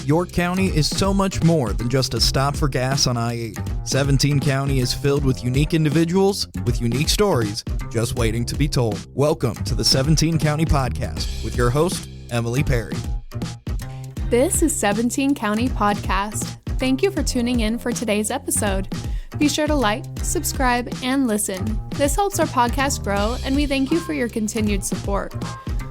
York County is so much more than just a stop for gas on I-80. 17 County is filled with unique individuals with unique stories just waiting to be told. Welcome to the 17 County Podcast with your host, Emily Perry. This is 17 County Podcast. Thank you for tuning in for today's episode. Be sure to like, subscribe, and listen. This helps our podcast grow, and we thank you for your continued support.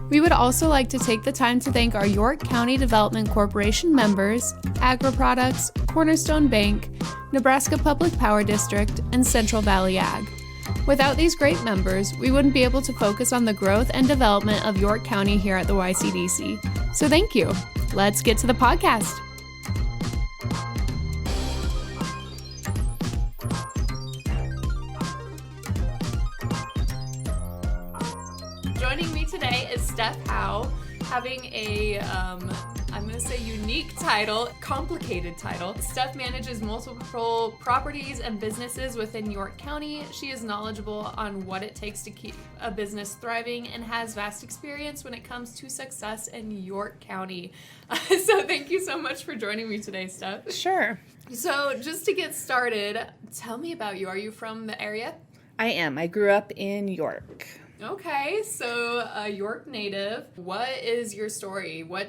We would also like to take the time to thank our York County Development Corporation members, AgriProducts, Cornerstone Bank, Nebraska Public Power District, and Central Valley Ag. Without these great members, we wouldn't be able to focus on the growth and development of York County here at the YCDC. So thank you. Let's get to the podcast. Joining me today is Steph Howe, having a, I'm going to say unique title, complicated title. Steph manages multiple properties and businesses within York County. She is knowledgeable on what it takes to keep a business thriving and has vast experience when it comes to success in York County. So thank you so much for joining me today, Steph. Sure. So just to get started, tell me about you. Are you from the area? I am. I grew up in York. Okay, so a York native. What is your story? What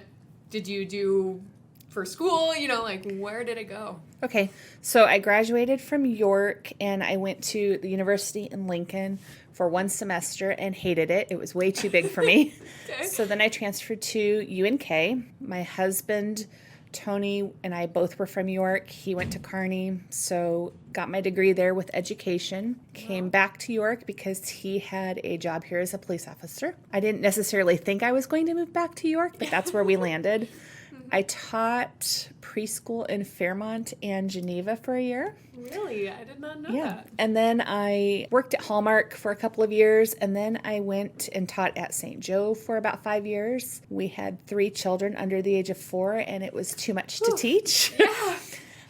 did you do for school? Where did it go? Okay, so I graduated from York and I went to the university in Lincoln for one semester and hated it. It was way too big for me. Okay. So then I transferred to UNK. My husband, Tony, and I both were from York. He went to Kearney, so got my degree there with education. Came back to York because he had a job here as a police officer. I didn't necessarily think I was going to move back to York, but that's where we landed. I taught preschool in Fairmont and Geneva for a year. Really? I did not know that. And then I worked at Hallmark for a couple of years, and then I went and taught at St. Joe for about 5 years. We had 3 children under the age of 4, and it was too much to teach. Yeah.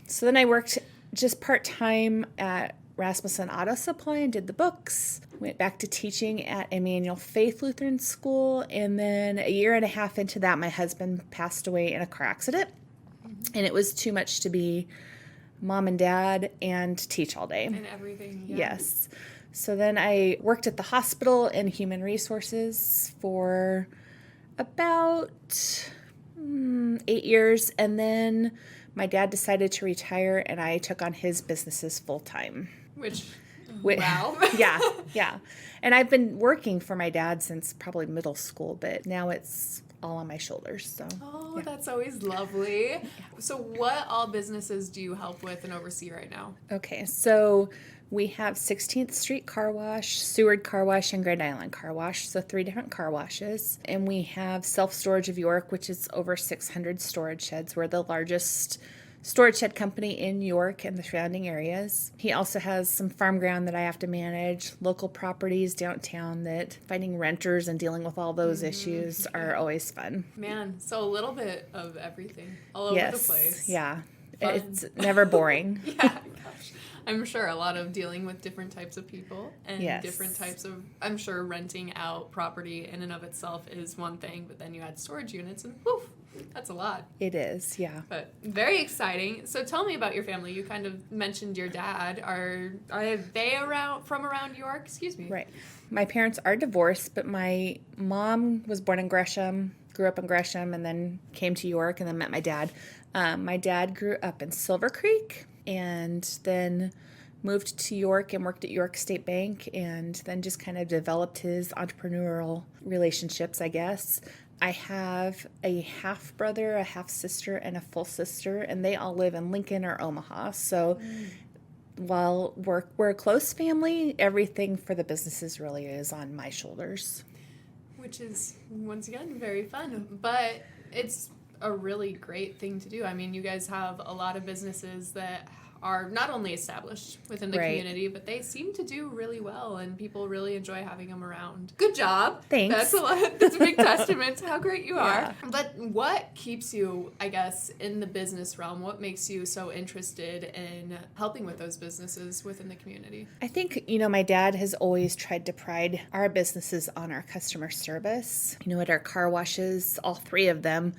So then I worked just part-time at Rasmussen Auto Supply and did the books. Went back to teaching at Emmanual Faith Lutheran School, and then a year and a half into that, my husband passed away in a car accident, and it was too much to be mom and dad and teach all day. And everything, yeah. Yes. So then I worked at the hospital in human resources for about 8 years, and then my dad decided to retire, and I took on his businesses full-time. Wow. Yeah. And I've been working for my dad since probably middle school, but now it's all on my shoulders. So. Oh, That's always lovely. Yeah. So what all businesses do you help with and oversee right now? Okay, so we have 16th Street Car Wash, Seward Car Wash, and Grand Island Car Wash, so 3 different car washes. And we have Self-Storage of York, which is over 600 storage sheds. We're the largest storage shed company in York and the surrounding areas. He also has some farm ground that I have to manage, local properties downtown that finding renters and dealing with all those issues are always fun. Man, so a little bit of everything all over the place. Yeah. Fun. It's never boring. Yeah, gosh. I'm sure a lot of dealing with different types of people and different types of, I'm sure renting out property in and of itself is one thing, but then you add storage units and woof, that's a lot. It is, yeah. But very exciting. So tell me about your family. You kind of mentioned your dad. Are they from around York? Excuse me. Right. My parents are divorced, but my mom was born in Gresham, grew up in Gresham, and then came to York and then met my dad. My dad grew up in Silver Creek and then moved to York and worked at York State Bank and then just kind of developed his entrepreneurial relationships, I guess. I have a half brother, a half sister, and a full sister, and they all live in Lincoln or Omaha. So while we're a close family, everything for the businesses really is on my shoulders. Which is, once again, very fun. But it's a really great thing to do. I mean, you guys have a lot of businesses that are not only established within the community, but they seem to do really well, and people really enjoy having them around. Good job. Thanks. That's a lot. That's a big testament to how great you are. But what keeps you, I guess, in the business realm? What makes you so interested in helping with those businesses within the community? I think, my dad has always tried to pride our businesses on our customer service. At our car washes, all 3 of them,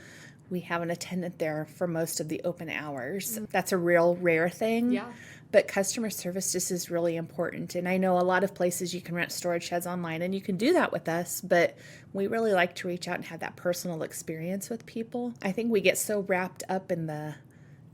we have an attendant there for most of the open hours. That's a real rare thing. Yeah. But customer service just is really important. And I know a lot of places you can rent storage sheds online, and you can do that with us, but we really like to reach out and have that personal experience with people. I think we get so wrapped up in the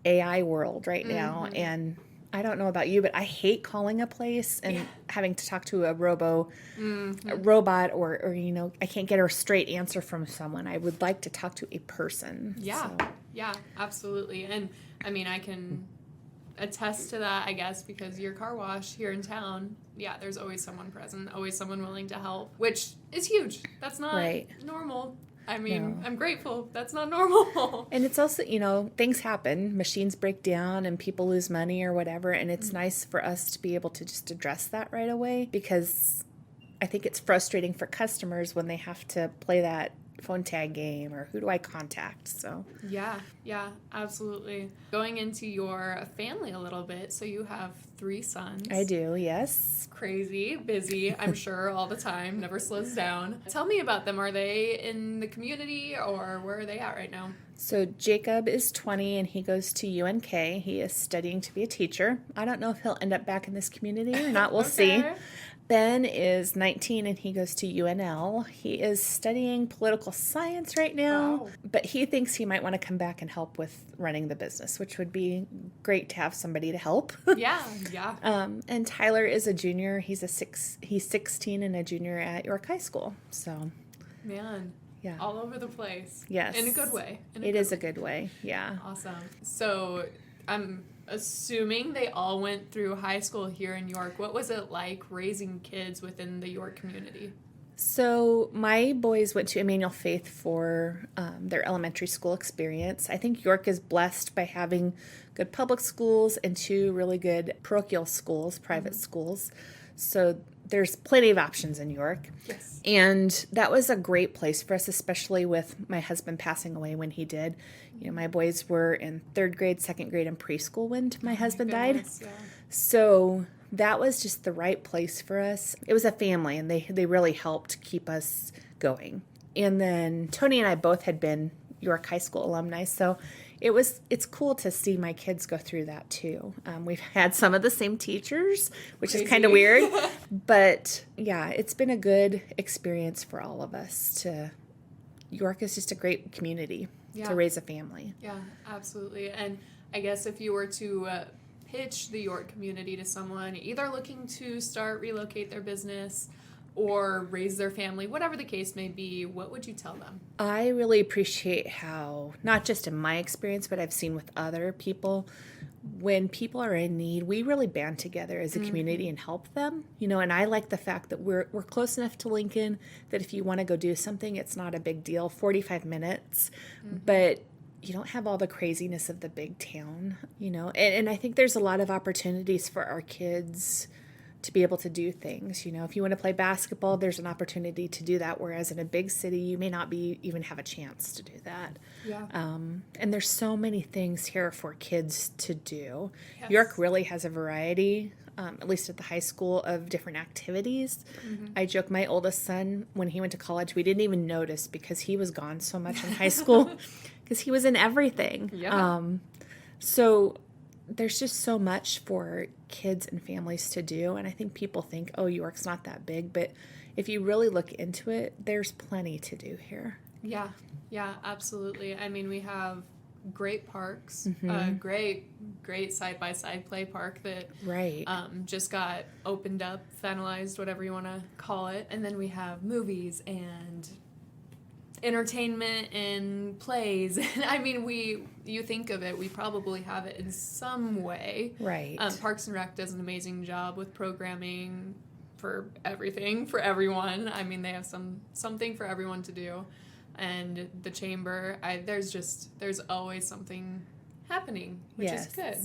AI world right now, and I don't know about you, but I hate calling a place and having to talk to a robot, or you know, I can't get a straight answer from someone. I would like to talk to a person. Yeah. Yeah, absolutely. And I mean, I can attest to that, I guess, because your car wash here in town, there's always someone present, always someone willing to help, which is huge. That's not normal. I mean, I'm grateful. That's not normal. And it's also, you know, things happen. Machines break down and people lose money or whatever. And it's nice for us to be able to just address that right away, because I think it's frustrating for customers when they have to play that phone tag game or who do I contact. So yeah, absolutely. Going into your family a little bit, so you have 3 sons. I do, yes. Crazy, busy, I'm sure, all the time, never slows down. Tell me about them. Are they in the community, or where are they at right now? So Jacob is 20 and he goes to UNK. He is studying to be a teacher. I don't know if he'll end up back in this community or not. We'll see. Ben is 19 and he goes to UNL. He is studying political science right now, but he thinks he might want to come back and help with running the business, which would be great to have somebody to help. Yeah. And Tyler is a junior. He's 16 and a junior at York High School. So, man. Yeah. All over the place. Yes. In a good way. It is a good way. Yeah. Awesome. So I'm assuming they all went through high school here in York. What was it like raising kids within the York community? So my boys went to Emmanuel Faith for their elementary school experience. I think York is blessed by having good public schools and 2 really good parochial schools, private schools. So there's plenty of options in York. Yes. And that was a great place for us, especially with my husband passing away when he did. You know, my boys were in 3rd grade, 2nd grade, and preschool when my husband died. Yeah. So that was just the right place for us. It was a family, and they really helped keep us going. And then Tony and I both had been York High School alumni, so it's cool to see my kids go through that too. We've had some of the same teachers, which is kind of weird, but yeah, it's been a good experience for all of us. York is just a great community to raise a family. Yeah, absolutely. And I guess if you were to pitch the York community to someone either looking to relocate their business or raise their family, whatever the case may be, what would you tell them? I really appreciate how, not just in my experience, but I've seen with other people, when people are in need, we really band together as a community and help them. You know, and I like the fact that we're close enough to Lincoln that if you want to go do something, it's not a big deal, 45 minutes, but you don't have all the craziness of the big town, you know. And I think there's a lot of opportunities for our kids to be able to do things. You know, if you want to play basketball, there's an opportunity to do that, whereas in a big city, you may not even have a chance to do that. Yeah. And there's so many things here for kids to do. Yes. York really has a variety, at least at the high school, of different activities. I joke, my oldest son, when he went to college, we didn't even notice because he was gone so much in high school because he was in everything. Yeah. So there's just so much for kids and families to do. And I think people think, oh, York's not that big. But if you really look into it, there's plenty to do here. Yeah, absolutely. I mean, we have great parks, great side-by-side play park that just got opened up, finalized, whatever you want to call it. And then we have movies and entertainment and plays. I mean, you think of it, we probably have it in some way. Right. Parks and Rec does an amazing job with programming for everything, for everyone. I mean, they have something for everyone to do. And the chamber, there's always something happening, which is good.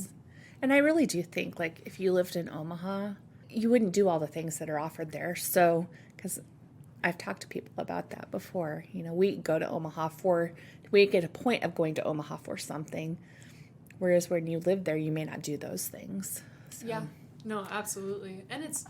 And I really do think, like, if you lived in Omaha, you wouldn't do all the things that are offered there. So, because I've talked to people about that before. You know, we get a point of going to Omaha for something, whereas when you live there, you may not do those things. So. Yeah, no, absolutely. And it's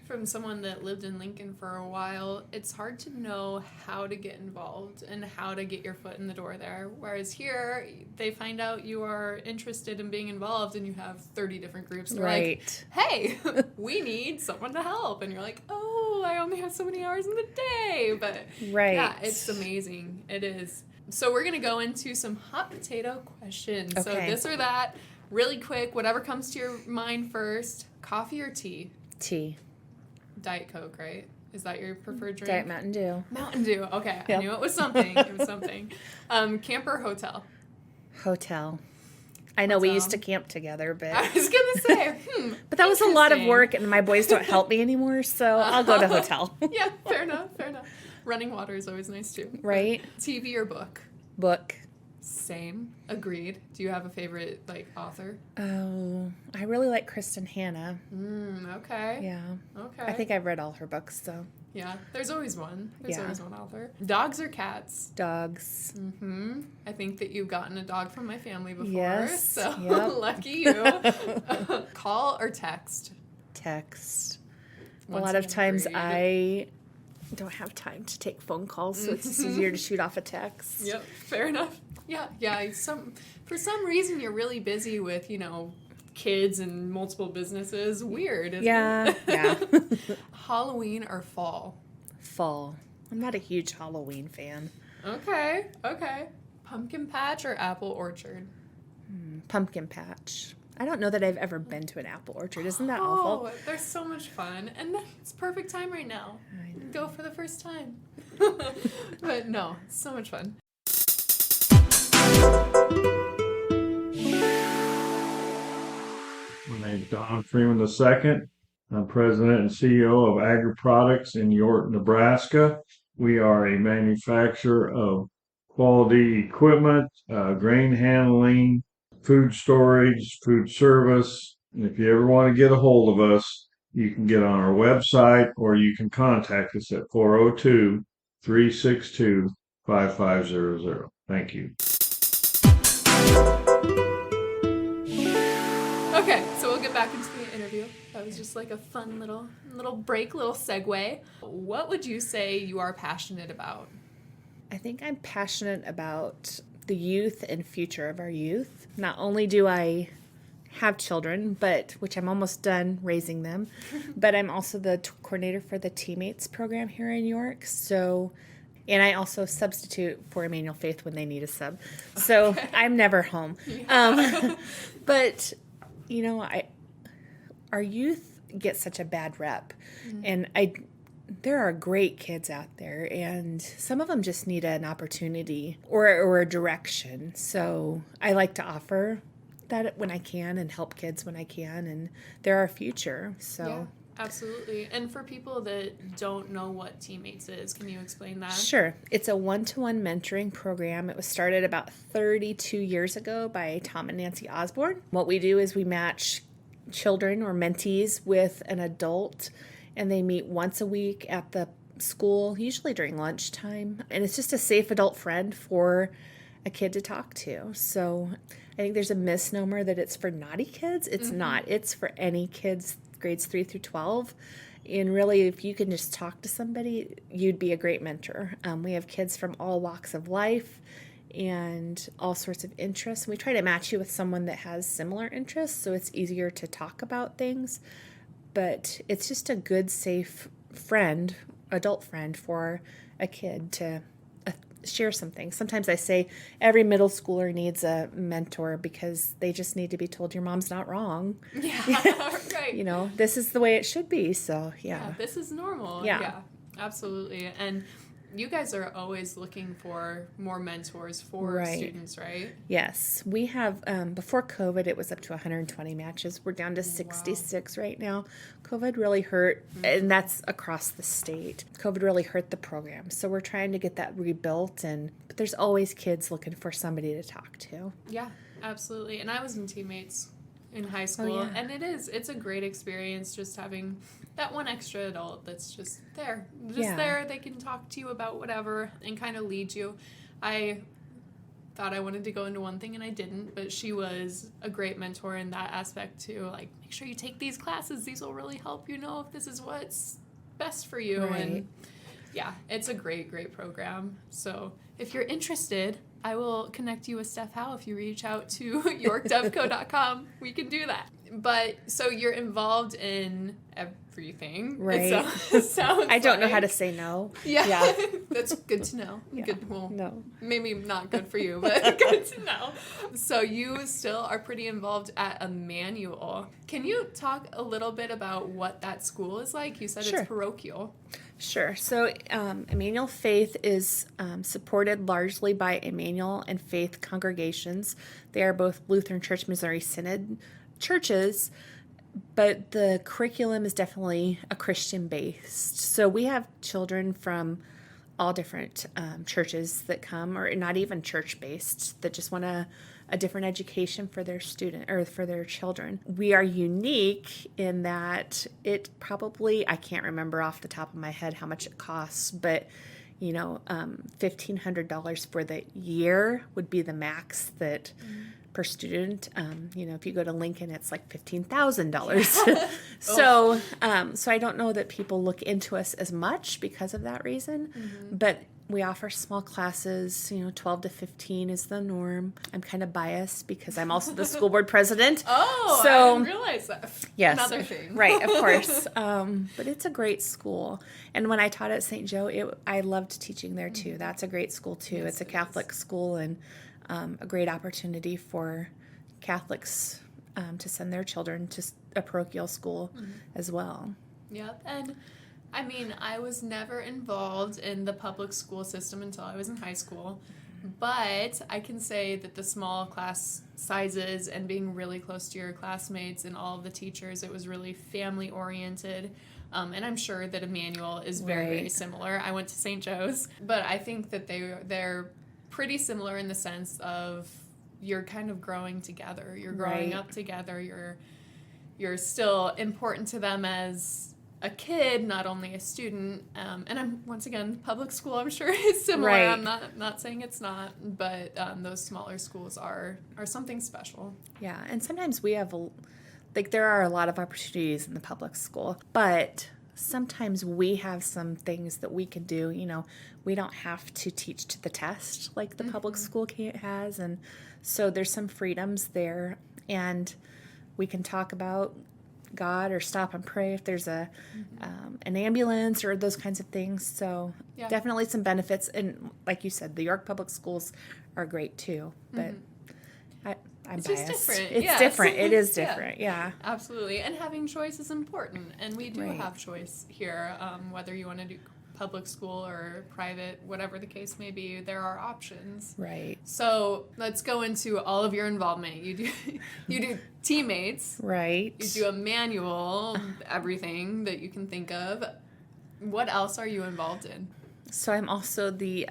from someone that lived in Lincoln for a while, it's hard to know how to get involved and how to get your foot in the door there. Whereas here, they find out you are interested in being involved and you have 30 different groups. They're like, hey, we need someone to help. And you're like, oh, I only have so many hours in the day. But yeah, it's amazing. It is. So we're going to go into some hot potato questions. Okay. So this or that, really quick, whatever comes to your mind first. Coffee or tea? Tea. Diet Coke, right? Is that your preferred drink? Diet Mountain Dew. Mountain Dew. Okay. Yep. I knew it was something. Camp or hotel? Hotel. I know we used to camp together, but... I was going to say, But that was a lot of work, and my boys don't help me anymore, so I'll go to hotel. Yeah, fair enough. Running water is always nice, too. Right. TV or book? Book. Same. Agreed. Do you have a favorite, author? Oh, I really like Kristen Hanna. Okay. Yeah. Okay. I think I've read all her books, so. Yeah, there's always one. There's always one author. Dogs or cats? Dogs. Mm-hmm. I think that you've gotten a dog from my family before. Yes. So lucky you. Call or text? Text. A lot of times I don't have time to take phone calls, so it's just easier to shoot off a text. Yep, fair enough. Yeah. For some reason, you're really busy with, kids and multiple businesses. Weird, isn't it? Yeah. Halloween or fall? Fall. I'm not a huge Halloween fan. Okay. Pumpkin patch or apple orchard? Pumpkin patch. I don't know that I've ever been to an apple orchard. Isn't that awful? Oh, they're so much fun. And it's perfect time right now. I know. Go for the first time. But no, it's so much fun. My name's Don Freeman II. I'm President and CEO of Agri Products in York, Nebraska. We are a manufacturer of quality equipment, grain handling, food storage, food service. And if you ever want to get a hold of us, you can get on our website or you can contact us at 402-362-5500. Thank you. Okay, so we'll get back into the interview. That was just like a fun little break, little segue. What would you say you are passionate about? I think I'm passionate about the youth and future of our youth. Not only do I have children, which I'm almost done raising them, but I'm also the coordinator for the Teammates program here in York. And I also substitute for Emmanuel Faith when they need a sub. So I'm never home. Yeah. But, our youth get such a bad rep. And there are great kids out there, and some of them just need an opportunity or a direction. So I like to offer that when I can and help kids when I can, and they're our future. So yeah, absolutely. And for people that don't know what Teammates is, can you explain that? Sure. It's a one-to-one mentoring program. It was started about 32 years ago by Tom and Nancy Osborne. What we do is we match children or mentees with an adult, and they meet once a week at the school, usually during lunchtime. And it's just a safe adult friend for a kid to talk to. So I think there's a misnomer that it's for naughty kids. It's not. It's for any kids, grades 3 through 12. And really, if you can just talk to somebody, you'd be a great mentor. We have kids from all walks of life and all sorts of interests. We try to match you with someone that has similar interests, so it's easier to talk about things. But it's just a good, safe friend, adult friend for a kid to share something. Sometimes I say every middle schooler needs a mentor because they just need to be told your mom's not wrong. Yeah, right. This is the way it should be. So, yeah. This is normal. Yeah, absolutely. And you guys are always looking for more mentors for students, right? Yes. We have, before COVID, it was up to 120 matches. We're down to 66 right now. COVID really hurt, and that's across the state. COVID really hurt the program. So we're trying to get that rebuilt, but there's always kids looking for somebody to talk to. Yeah, absolutely. And I was in Teammates in high school, and it's a great experience just having that one extra adult that's just there. There, they can talk to you about whatever and kind of lead you. thought I wanted to go into one thing and I didn't, but she was a great mentor in that aspect too. Like, make sure you take these classes. These will really help you know if this is what's best for you. Right. And yeah, it's a great, great program. So if you're interested, I will connect you with Steph Howe if you reach out to yorkdevco.com. We can do that. But so you're involved in everything. Right. It sounds I don't know like. how to say no. Yeah. That's good to know. Yeah. Good. Well, No. maybe not good for you, but good to know. So you still are pretty involved at Emmanuel. Can you talk a little bit about what that school is like? You said Sure. it's parochial. Sure. So Emmanuel Faith is supported largely by Emmanuel and Faith congregations. They are both Lutheran Church Missouri Synod churches, but the curriculum is definitely a Christian-based. So we have children from all different churches that come, or not even church-based, that just want a different education for their student or for their children. We are unique in that it probably, I can't remember off the top of my head how much it costs, but $1,500 for the year would be the max that per student. If you go to Lincoln, it's like $15,000. So I don't know that people look into us as much because of that reason, but we offer small classes, 12 to 15 is the norm. I'm kind of biased because I'm also the school board president. Oh, so, I didn't realize that. Yes. Another thing. Right, of course. But it's a great school. And when I taught at St. Joe, I loved teaching there too. That's a great school too. Yes, it's a Catholic school and a great opportunity for Catholics to send their children to a parochial school as well. Yep. And I mean, I was never involved in the public school system until I was in high school, but I can say that the small class sizes and being really close to your classmates and all of the teachers, it was really family oriented. And I'm sure that Emmanuel is very, very similar. I went to St. Joe's, but I think that they're pretty similar in the sense of you're kind of growing together. You're growing up together. You're still important to them as a kid, not only a student. And I'm, once again, public school, I'm sure is similar. Right. I'm not saying it's not, but those smaller schools are something special. Yeah, and sometimes we have, there are a lot of opportunities in the public school, but sometimes we have some things that we can do. We don't have to teach to the test like the public school has, and so there's some freedoms there, and we can talk about God or stop and pray if there's an ambulance or those kinds of things. So definitely some benefits. And like you said, the York Public Schools are great too. But I'm It's biased. just different. It's different. It is different. Yeah. Absolutely. And having choice is important. And we do Right. have choice here, whether you want to do public school or private, whatever the case may be, there are options. Right. So let's go into all of your involvement. You do Teammates. Right. You do Emmanuel, everything that you can think of. What else are you involved in? So I'm also the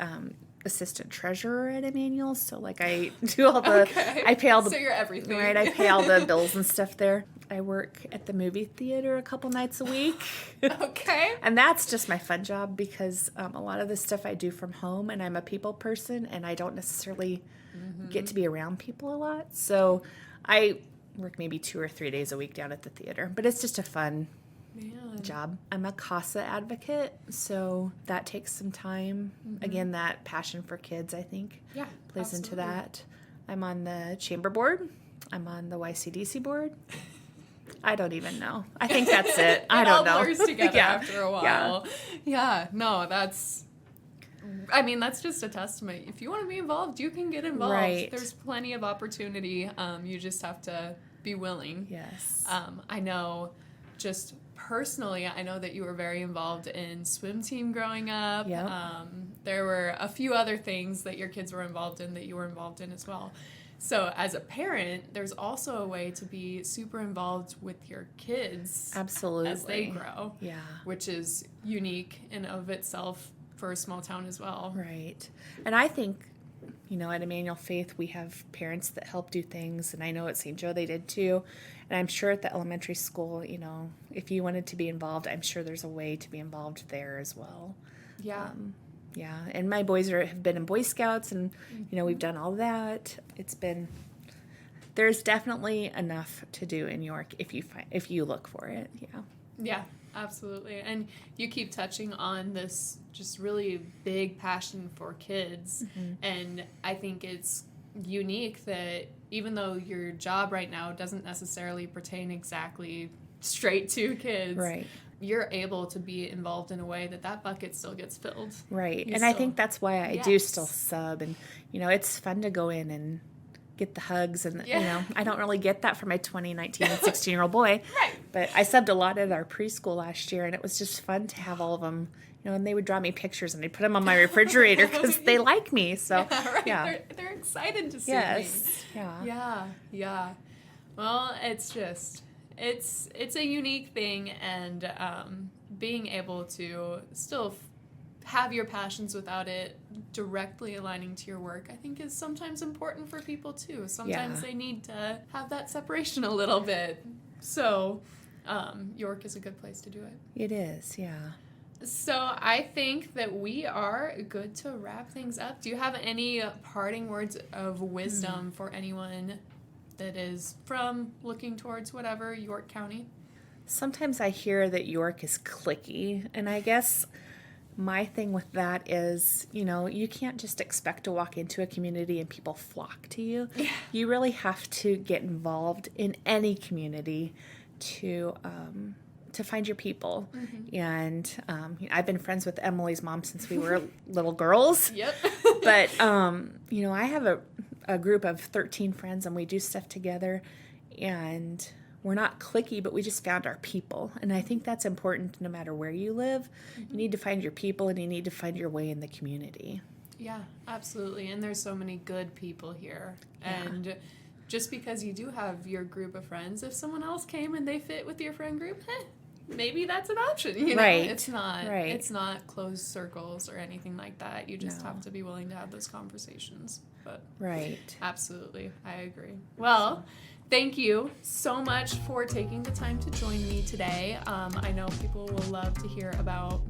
assistant treasurer at Emmanuel. So I do all the, I pay all the, So you're everything. right? I pay all the bills and stuff there. I work at the movie theater a couple nights a week. Okay. And that's just my fun job because a lot of the stuff I do from home, and I'm a people person, and I don't necessarily get to be around people a lot. So I work maybe 2 or 3 days a week down at the theater, but it's just a fun job. I'm a CASA advocate, so that takes some time. Again, that passion for kids, I think, plays into that. I'm on the chamber board. I'm on the YCDC board. I don't even know. I think that's it. I don't know. It all blurs together after a while. Yeah. No, that's just a testament. If you want to be involved, you can get involved. Right. There's plenty of opportunity. You just have to be willing. Yes. I know just personally, I know that you were very involved in swim team growing up. Yep. There were a few other things that your kids were involved in that you were involved in as well. So as a parent, there's also a way to be super involved with your kids. Absolutely. As they grow. Yeah. Which is unique in of itself for a small town as well. Right. And I think, at Emmanuel Faith, we have parents that help do things, and I know at St. Joe they did too. And I'm sure at the elementary school, if you wanted to be involved, I'm sure there's a way to be involved there as well. Yeah. Yeah, and my boys have been in Boy Scouts, and we've done all that. There's definitely enough to do in York if you look for it. Yeah. Yeah, absolutely. And you keep touching on this just really big passion for kids, and I think it's unique that even though your job right now doesn't necessarily pertain exactly straight to kids, Right. You're able to be involved in a way that bucket still gets filled. Right. I think that's why I do still sub. And, it's fun to go in and get the hugs. And, I don't really get that from my 20, 19, and 16-year-old boy. Right. But I subbed a lot at our preschool last year, and it was just fun to have all of them, and they would draw me pictures, and I'd put them on my refrigerator because they like me. So, yeah. They're excited to see me. Yeah. Well, it's just... It's a unique thing, and being able to still have your passions without it directly aligning to your work, I think is sometimes important for people too. Sometimes they need to have that separation a little bit. So York is a good place to do it. It is, yeah. So I think that we are good to wrap things up. Do you have any parting words of wisdom for anyone that is from looking towards whatever York County? Sometimes I hear that York is cliquey, and I guess my thing with that is, you can't just expect to walk into a community and people flock to you. Yeah. You really have to get involved in any community to find your people. And I've been friends with Emily's mom since we were little girls. Yep. But I have a group of 13 friends, and we do stuff together, and we're not cliquey, but we just found our people. And I think that's important no matter where you live. You need to find your people, and you need to find your way in the community. Yeah, absolutely. And there's so many good people here. Yeah. And just because you do have your group of friends, if someone else came and they fit with your friend group, maybe that's an option. Right. It's not closed circles or anything like that. You just have to be willing to have those conversations. But absolutely, I agree. Well, thank you so much for taking the time to join me today. I know people will love to hear about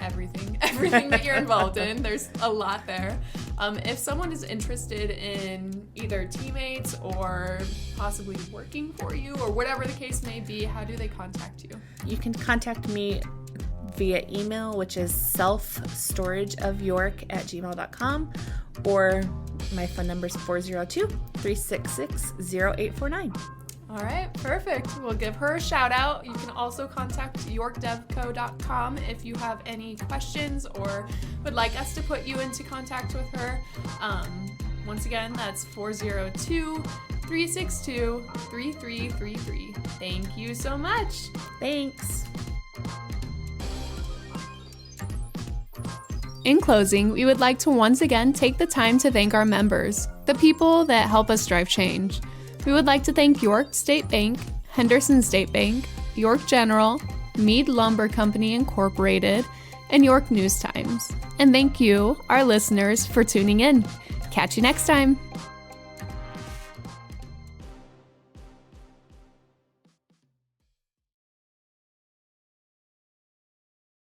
everything that you're involved in. There's a lot there. If someone is interested in either Teammates or possibly working for you or whatever the case may be, how do they contact you? You can contact me via email, which is selfstorageofyork@gmail.com, or my phone number is 402-366-0849. All right, perfect. We'll give her a shout out. You can also contact yorkdevco.com if you have any questions or would like us to put you into contact with her. Once again, that's 402-362-3333. Thank you so much. Thanks. In closing, we would like to once again take the time to thank our members, the people that help us drive change. We would like to thank York State Bank, Henderson State Bank, York General, Meade Lumber Company Incorporated, and York News Times. And thank you, our listeners, for tuning in. Catch you next time.